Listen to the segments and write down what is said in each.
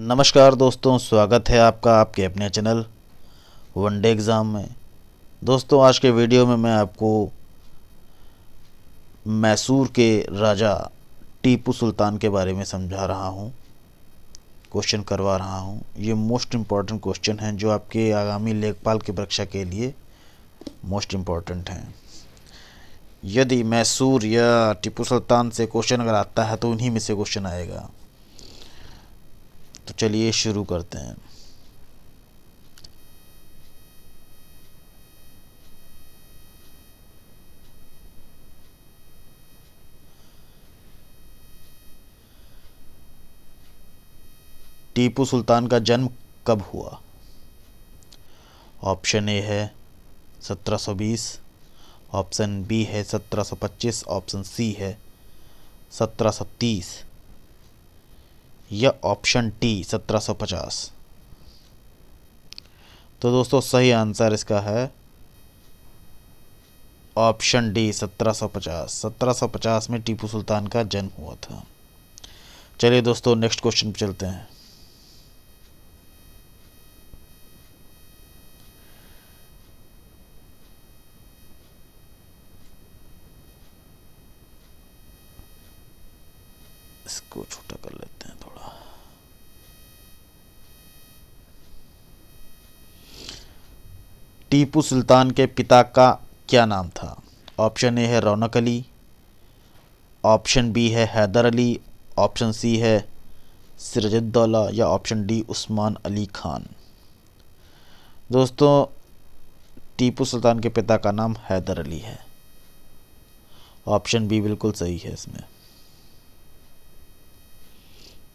नमस्कार दोस्तों, स्वागत है आपका आपके अपने चैनल वनडे एग्ज़ाम में। दोस्तों, आज के वीडियो में मैं आपको मैसूर के राजा टीपू सुल्तान के बारे में समझा रहा हूँ, क्वेश्चन करवा रहा हूँ। ये मोस्ट इम्पॉर्टेंट क्वेश्चन हैं जो आपके आगामी लेखपाल की परीक्षा के लिए मोस्ट इम्पॉर्टेंट हैं। यदि मैसूर या टीपू सुल्तान से क्वेश्चन अगर आता है तो उन्हीं में से क्वेश्चन आएगा। तो चलिए शुरू करते हैं। टीपू सुल्तान का जन्म कब हुआ? ऑप्शन ए है 1720, ऑप्शन बी है 1725, ऑप्शन सी है 1730 या ऑप्शन डी 1750। तो दोस्तों, सही आंसर इसका है ऑप्शन डी 1750। 1750 में टीपू सुल्तान का जन्म हुआ था। चलिए दोस्तों, नेक्स्ट क्वेश्चन पे चलते हैं। इसको छोटा कर लेते हैं थोड़ा। टीपू सुल्तान के पिता का क्या नाम था? ऑप्शन ए है रौनक अली, ऑप्शन बी है हैदर अली, ऑप्शन सी है सिराजुद्दौला या ऑप्शन डी उस्मान अली खान। दोस्तों, टीपू सुल्तान के पिता का नाम हैदर अली है। ऑप्शन बी बिल्कुल सही है इसमें।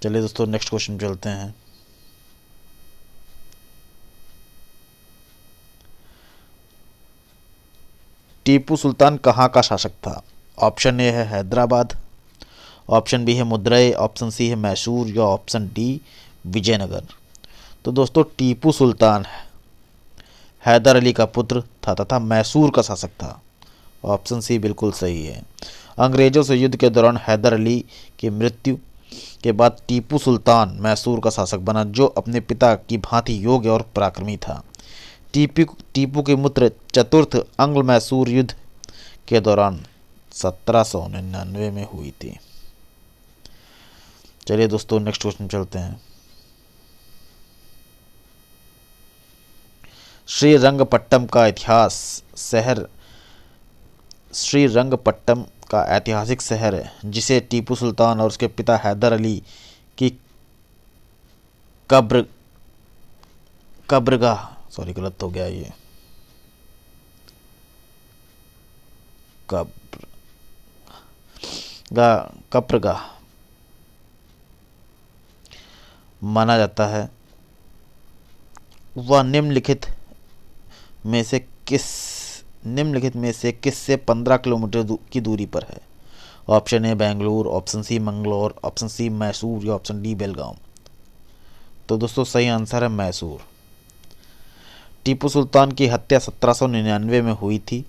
चलिए दोस्तों, नेक्स्ट क्वेश्चन चलते हैं। टीपू सुल्तान कहाँ का शासक था? ऑप्शन ए है हैदराबाद, ऑप्शन बी है मदुरई, ऑप्शन सी है मैसूर या ऑप्शन डी विजयनगर। तो दोस्तों, टीपू सुल्तान हैदर अली का पुत्र था तथा मैसूर का शासक था। ऑप्शन सी बिल्कुल सही है। अंग्रेजों से युद्ध के दौरान हैदर अली की मृत्यु के बाद टीपू सुल्तान मैसूर का शासक बना, जो अपने पिता की भांति योग्य और पराक्रमी था। टीपू की मृत्यु चतुर्थ अंग्ल मैसूर युद्ध के दौरान 1799 में हुई थी। चलिए दोस्तों, नेक्स्ट क्वेश्चन चलते हैं। श्रीरंगपट्टम का ऐतिहासिक शहर है जिसे टीपू सुल्तान और उसके पिता हैदर अली की कब्रगाह सॉरी गलत हो गया ये कब्रगाह माना जाता है। वह निम्नलिखित में से किस से 15 किलोमीटर की दूरी पर है? Option A Bengaluru, option C Mangalore, option C Mysore या ऑप्शन डी बेलगाम। तो दोस्तों, सही आंसर है मैसूर। टीपू सुल्तान की हत्या 1799 में हुई थी,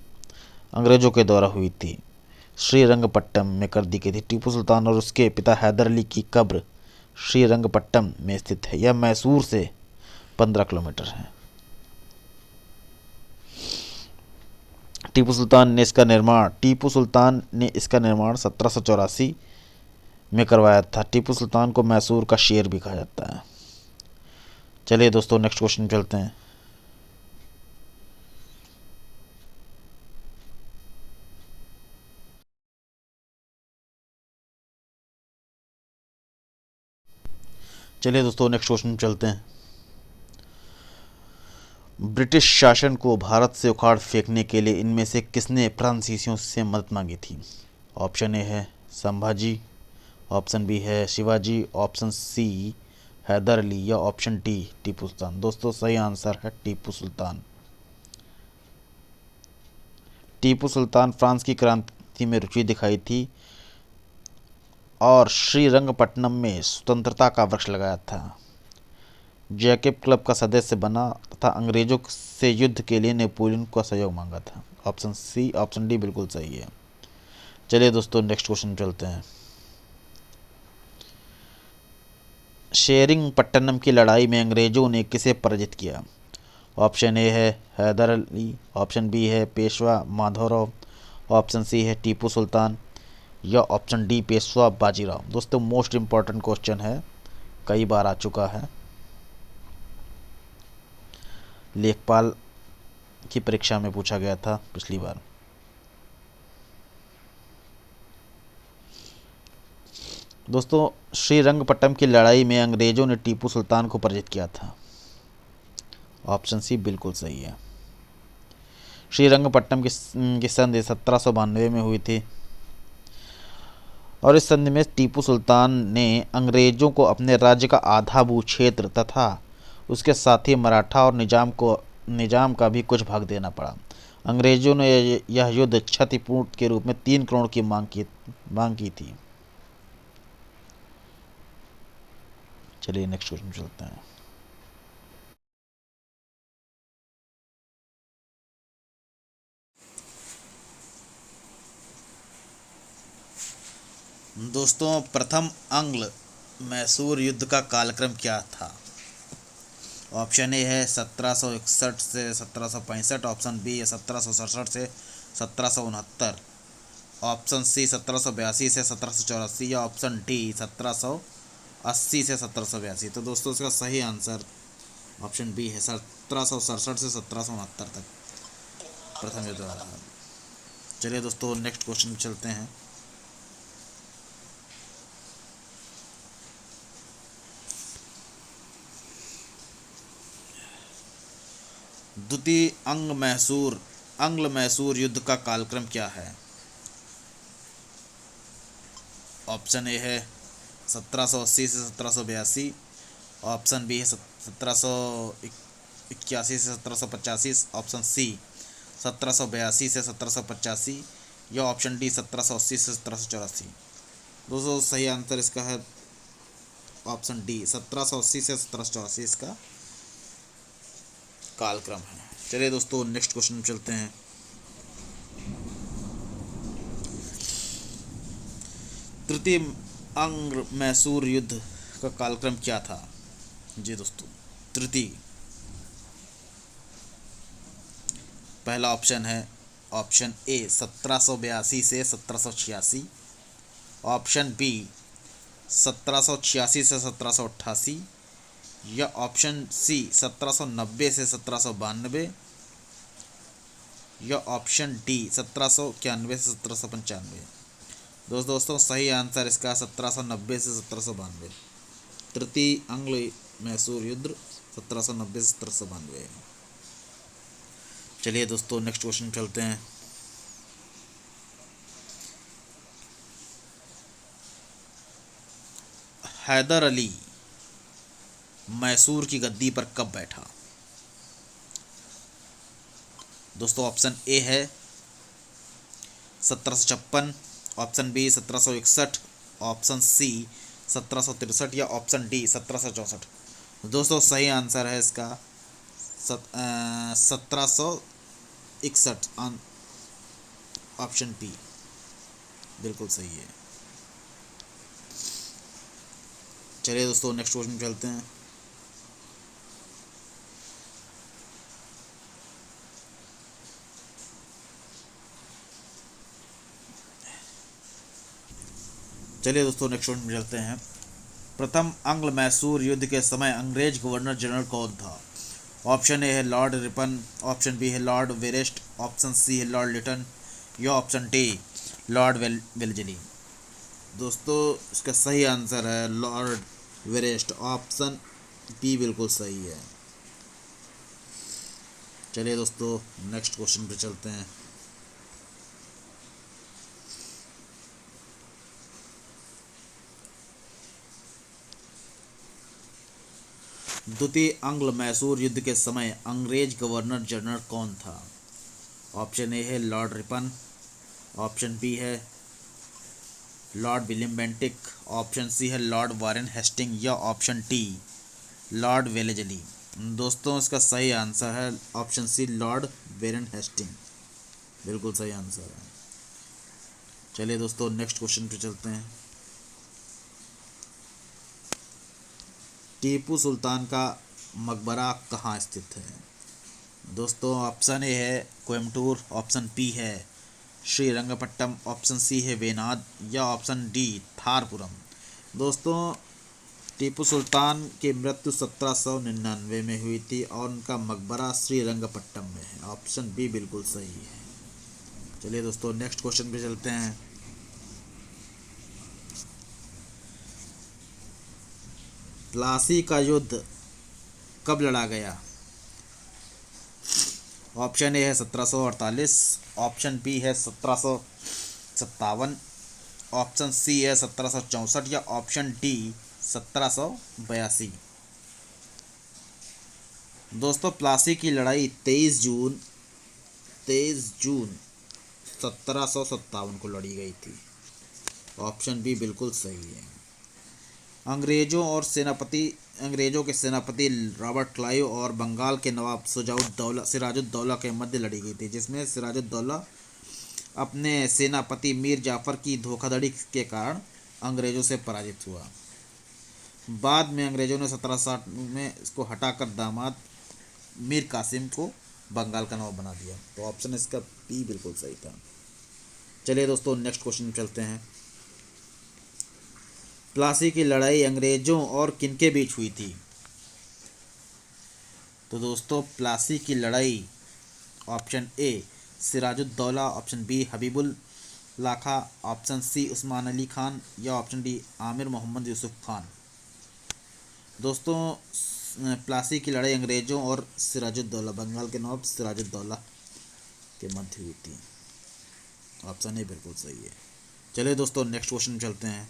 अंग्रेजों के द्वारा हुई थी। श्रीरंगपट्टम में कर दी गई थी। टीपू सुल्तान और उसके पिता हैदर अली की कब्र श्रीरंगपट्टम में स्थित है। यह मैसूर से 15 किलोमीटर है। टीपू सुल्तान ने इसका निर्माण 1784 में करवाया था। टीपू सुल्तान को मैसूर का शेर भी कहा जाता है। चलिए दोस्तों, नेक्स्ट क्वेश्चन चलते हैं। नेक्स्ट क्वेश्चन चलते हैं। ब्रिटिश शासन को भारत से उखाड़ फेंकने के लिए इनमें से किसने फ्रांसीसियों से मदद मांगी थी? ऑप्शन ए है संभाजी, ऑप्शन बी है शिवाजी, ऑप्शन सी हैदर अली या ऑप्शन डी टीपू सुल्तान। दोस्तों, सही आंसर है टीपू सुल्तान। टीपू सुल्तान फ्रांस की क्रांति में रुचि दिखाई थी और श्रीरंगपट्टनम में स्वतंत्रता का वृक्ष लगाया था। जैकब क्लब का सदस्य बना तथा अंग्रेजों से युद्ध के लिए नेपोलियन का सहयोग मांगा था। ऑप्शन सी ऑप्शन डी बिल्कुल सही है। चलिए दोस्तों, नेक्स्ट क्वेश्चन चलते हैं। शेरिंगपट्टनम की लड़ाई में अंग्रेजों ने किसे पराजित किया? ऑप्शन ए है हैदर अली, ऑप्शन बी है पेशवा माधवराव, ऑप्शन सी है टीपू सुल्तान या ऑप्शन डी पेशवा बाजीराव। दोस्तों मोस्ट इम्पॉर्टेंट क्वेश्चन है, कई बार आ चुका है, लेखपाल की परीक्षा में पूछा गया था पिछली बार। दोस्तों श्रीरंगपट्टम की लड़ाई में अंग्रेजों ने टीपू सुल्तान को पराजित किया था। ऑप्शन सी बिल्कुल सही है। श्रीरंगपट्टम की संधि 1792 में हुई थी और इस संधि में टीपू सुल्तान ने अंग्रेजों को अपने राज्य का आधा भू क्षेत्र तथा उसके साथ ही मराठा और निजाम का भी कुछ भाग देना पड़ा। अंग्रेजों ने यह युद्ध क्षतिपूर्ति के रूप में 3 करोड़ की मांग की थी। चलिए नेक्स्ट क्वेश्चन चलते हैं। दोस्तों प्रथम आंग्ल मैसूर युद्ध का कालक्रम क्या था? ऑप्शन ए है 1761 से 1765, ऑप्शन बी है 1767 से 1769, ऑप्शन सी 1782 से 1784 या ऑप्शन डी 1780 से 1782। तो दोस्तों इसका सही आंसर ऑप्शन बी है 1767 से 1769 तक प्रथम युद्ध हुआ था। चलिए दोस्तों नेक्स्ट क्वेश्चन चलते हैं। द्वितीय आंग्ल मैसूर युद्ध का कालक्रम क्या है? ऑप्शन ए है 1780 से 1782, ऑप्शन बी है 1781 से 1785, ऑप्शन सी 1782 से 1785 या ऑप्शन डी 1780 से 1784। दोस्तों सही आंसर इसका है ऑप्शन डी 1780 से 1784 इसका कालक्रम है। चलिए दोस्तों नेक्स्ट क्वेश्चन में चलते हैं। तृतीय आंग्ल मैसूर युद्ध का कालक्रम क्या था? जी दोस्तों तृतीय, पहला ऑप्शन है ऑप्शन ए 1782 से 1786, ऑप्शन बी 1786 से 1788 या ऑप्शन सी 1790 से 1792 या ऑप्शन डी 1791 से 1795। दोस्तों सही आंसर इसका 1790 से 1792। तृतीय आंग्ल मैसूर युद्ध 1790 से 1792। चलिए दोस्तों नेक्स्ट क्वेश्चन चलते हैं। हैदर अली मैसूर की गद्दी पर कब बैठा? दोस्तों ऑप्शन ए है 1756, ऑप्शन बी 1761, ऑप्शन सी 1763 या ऑप्शन डी 1764। दोस्तों सही आंसर है इसका 1761, ऑप्शन बी बिल्कुल सही है। चलिए दोस्तों नेक्स्ट क्वेश्चन चलते हैं। चलिए दोस्तों नेक्स्ट क्वेश्चन में चलते हैं। प्रथम आंग्ल मैसूर युद्ध के समय अंग्रेज गवर्नर जनरल कौन था? ऑप्शन ए है लॉर्ड रिपन, ऑप्शन बी है लॉर्ड वेरेस्ट, ऑप्शन सी है लॉर्ड लिटन या ऑप्शन डी लॉर्ड वेल्लेस्ली। दोस्तों इसका सही आंसर है लॉर्ड वेरेस्ट, ऑप्शन बी बिल्कुल सही है। चलिए दोस्तों नेक्स्ट क्वेश्चन पे चलते हैं। द्वितीय आंग्ल मैसूर युद्ध के समय अंग्रेज गवर्नर जनरल कौन था? ऑप्शन ए है लॉर्ड रिपन, ऑप्शन बी है Lord William Bentinck, option C है लॉर्ड वारेन हेस्टिंग या ऑप्शन डी लॉर्ड वेलेस्ली। दोस्तों इसका सही आंसर है option C Lord Warren Hastings, बिल्कुल सही आंसर है। चलिए दोस्तों नेक्स्ट क्वेश्चन पे चलते हैं। टीपू सुल्तान का मकबरा कहाँ स्थित है? दोस्तों ऑप्शन ए है कोयम्बटूर, ऑप्शन बी है श्रीरंगपट्टम, ऑप्शन सी है वेनाद या ऑप्शन डी थारपुरम। दोस्तों टीपू सुल्तान की मृत्यु 1799 में हुई थी और उनका मकबरा श्रीरंगपट्टम में है। ऑप्शन बी बिल्कुल सही है। चलिए दोस्तों नेक्स्ट क्वेश्चन पे चलते हैं। प्लासी का युद्ध कब लड़ा गया? ऑप्शन ए है 1748, ऑप्शन बी है 1757, ऑप्शन सी है 1764 या ऑप्शन डी 1782। दोस्तों प्लासी की लड़ाई 23 जून 1757 को लड़ी गई थी। ऑप्शन बी बिल्कुल सही है। अंग्रेजों के सेनापति रॉबर्ट क्लाइव और बंगाल के नवाब सिराजुद्दौला के मध्य लड़ी गई थी, जिसमें सिराजुद्दौला अपने सेनापति मीर जाफर की धोखाधड़ी के कारण अंग्रेजों से पराजित हुआ। बाद में अंग्रेजों ने 1760 में इसको हटाकर दामाद मीर कासिम को बंगाल का नवाब बना दिया। तो ऑप्शन इसका बी बिल्कुल सही था। चलिए दोस्तों नेक्स्ट क्वेश्चन चलते हैं। प्लासी की लड़ाई अंग्रेजों और किनके बीच हुई थी? तो दोस्तों प्लासी की लड़ाई option A Sirajuddaula, option B Habibul Lakha, option C Usman Ali Khan या ऑप्शन डी आमिर मोहम्मद यूसुफ खान। दोस्तों प्लासी की लड़ाई अंग्रेजों और सिराजुद्दौला, बंगाल के नवाब सिराजुद्दौला के मध्य हुई थी। ऑप्शन ए बिल्कुल सही है। चलिए दोस्तों नेक्स्ट क्वेश्चन चलते हैं।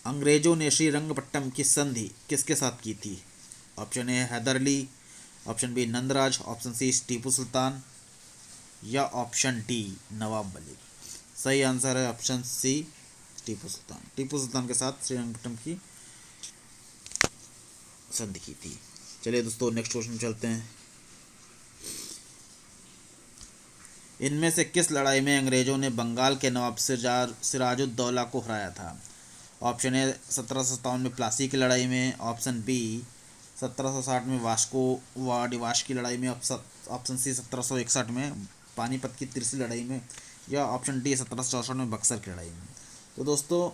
अंग्रेजों ने श्रीरंगपट्टम की संधि किसके साथ की थी? Option A Haidar Ali, option B Nandraj, option C Tipu Sultan या ऑप्शन डी नवाब मलिक। सही आंसर है ऑप्शन सी टीपू सुल्तान। टीपू सुल्तान के साथ श्रीरंगपट्टम की संधि की थी। चलिए दोस्तों नेक्स्ट क्वेश्चन चलते हैं। इनमें से किस लड़ाई में अंग्रेजों ने बंगाल के नवाब सिराजुद्दौला को हराया था? ऑप्शन ए 1757 में प्लासी की लड़ाई में, ऑप्शन बी 1760 में वास्को व डिवाश की लड़ाई में, ऑप्शन सी 1761 में पानीपत की तिरसी लड़ाई में या ऑप्शन डी 1764 में बक्सर की लड़ाई में। तो दोस्तों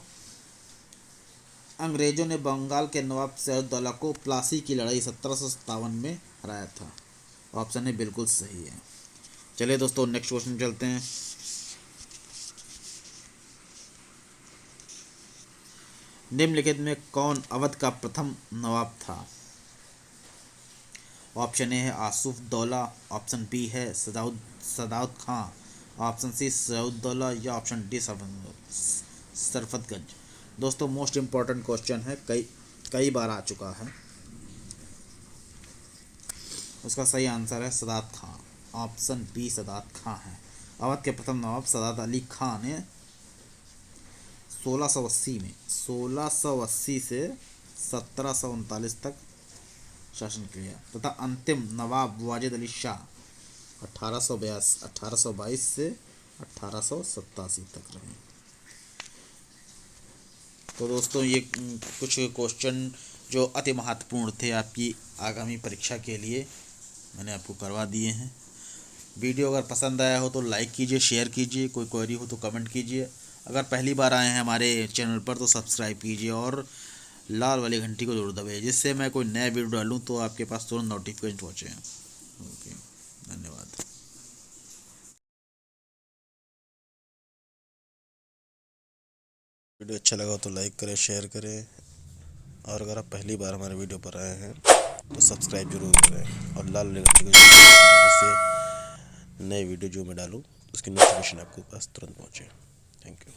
अंग्रेजों ने बंगाल के नवाब सिराजुद्दौला को प्लासी की लड़ाई 1757 में हराया था। ऑप्शन ए बिल्कुल सही है। चलिए दोस्तों नेक्स्ट क्वेश्चन चलते हैं। निम्नलिखित में कौन अवध का प्रथम नवाब था? ऑप्शन ए है आसूफ दौला, ऑप्शन बी है सदाउद खां, ऑप्शन सी सऊदौला या ऑप्शन डी सरफतगंज। दोस्तों मोस्ट इम्पॉर्टेंट क्वेश्चन है, कई बार आ चुका है। उसका सही आंसर है सदात खां। ऑप्शन बी सदात खां है। अवध के प्रथम नवाब सदात अली खां ने 1680 से 1739 तक शासन किया तथा अंतिम नवाब वाजिद अली शाह 1822 से 1887 तक रहे। तो दोस्तों ये कुछ क्वेश्चन जो अति महत्वपूर्ण थे आपकी आगामी परीक्षा के लिए मैंने आपको करवा दिए हैं। वीडियो अगर पसंद आया हो तो लाइक कीजिए, शेयर कीजिए, कोई क्वेरी हो तो कमेंट कीजिए। अगर पहली बार आए हैं हमारे चैनल पर तो सब्सक्राइब कीजिए और लाल वाली घंटी को जरूर दबाइए, जिससे मैं कोई नया वीडियो डालूं तो आपके पास तुरंत नोटिफिकेशन पहुँचे। ओके, धन्यवाद। वीडियो अच्छा लगा तो लाइक करें, शेयर करें और अगर आप पहली बार हमारे वीडियो पर आए हैं तो सब्सक्राइब जरूर करें और लाल वाली घंटी को जरूर दबाएं, जिससे नए वीडियो जो मैं डालूँ उसकी नोटिफिकेशन आपके पास तुरंत पहुँचे। Thank you.